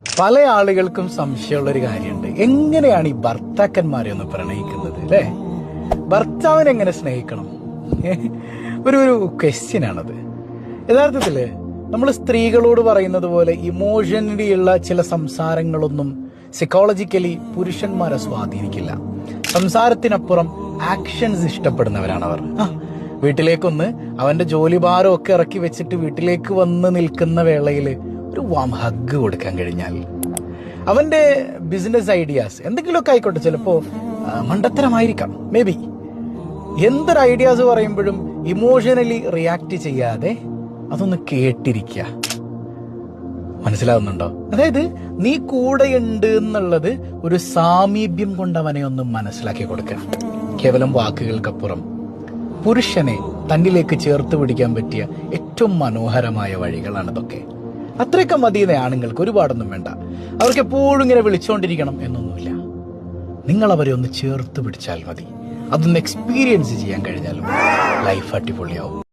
പല ആളുകൾക്കും സംശയമുള്ളൊരു കാര്യമുണ്ട്. എങ്ങനെയാണ് ഈ ഭർത്താക്കന്മാരെ ഒന്ന് പ്രണയിക്കുന്നത് അല്ലേ? ഭർത്താവിനെ എങ്ങനെ സ്നേഹിക്കണം? ഒരു ക്വസ്റ്റ്യൻ ആണത്. യഥാർത്ഥത്തില് നമ്മൾ സ്ത്രീകളോട് പറയുന്നത് പോലെ ഇമോഷണലി ഉള്ള ചില സംസാരങ്ങളൊന്നും സൈക്കോളജിക്കലി പുരുഷന്മാരെ സ്വാധീനിക്കില്ല. സംസാരത്തിനപ്പുറം ആക്ഷൻസ് ഇഷ്ടപ്പെടുന്നവരാണ് അവർ. വീട്ടിലേക്കൊന്ന് അവന്റെ ജോലിഭാരം ഒക്കെ ഇറക്കി വെച്ചിട്ട് വീട്ടിലേക്ക് വന്ന് നിൽക്കുന്ന വേളയിൽ ഒരു വാം ഹഗ് കൊടുക്കാൻ കഴിഞ്ഞാൽ, അവന്റെ ബിസിനസ് ഐഡിയാസ് എന്തെങ്കിലുമൊക്കെ ആയിക്കോട്ടെ, ചിലപ്പോ മണ്ടത്തരമായിരിക്കാം, മേ ബി, എന്തൊരു ഐഡിയാസ് പറയുമ്പോഴും ഇമോഷണലി റിയാക്ട് ചെയ്യാതെ അതൊന്ന് കേട്ടിരിക്കുക. മനസ്സിലാവുന്നുണ്ടോ? അതായത് നീ കൂടെയുണ്ട് എന്നുള്ളത് ഒരു സാമീപ്യം കൊണ്ട് അവനെ ഒന്ന് മനസ്സിലാക്കി കൊടുക്കുക. കേവലം വാക്കുകൾക്കപ്പുറം പുരുഷനെ തന്നിലേക്ക് ചേർത്ത് പിടിക്കാൻ പറ്റിയ ഏറ്റവും മനോഹരമായ വഴികളാണ് ഇതൊക്കെ. അത്രയൊക്കെ മതിയെന്നേ ആണുങ്ങൾക്ക്, ഒരുപാടൊന്നും വേണ്ട. അവർക്ക് എപ്പോഴും ഇങ്ങനെ വിളിച്ചുകൊണ്ടിരിക്കണം എന്നൊന്നുമില്ല. നിങ്ങൾ അവരെ ഒന്ന് ചേർത്ത് പിടിച്ചാൽ മതി. അതൊന്ന് എക്സ്പീരിയൻസ് ചെയ്യാൻ കഴിഞ്ഞാലും ലൈഫ് അടിപൊളിയാവും.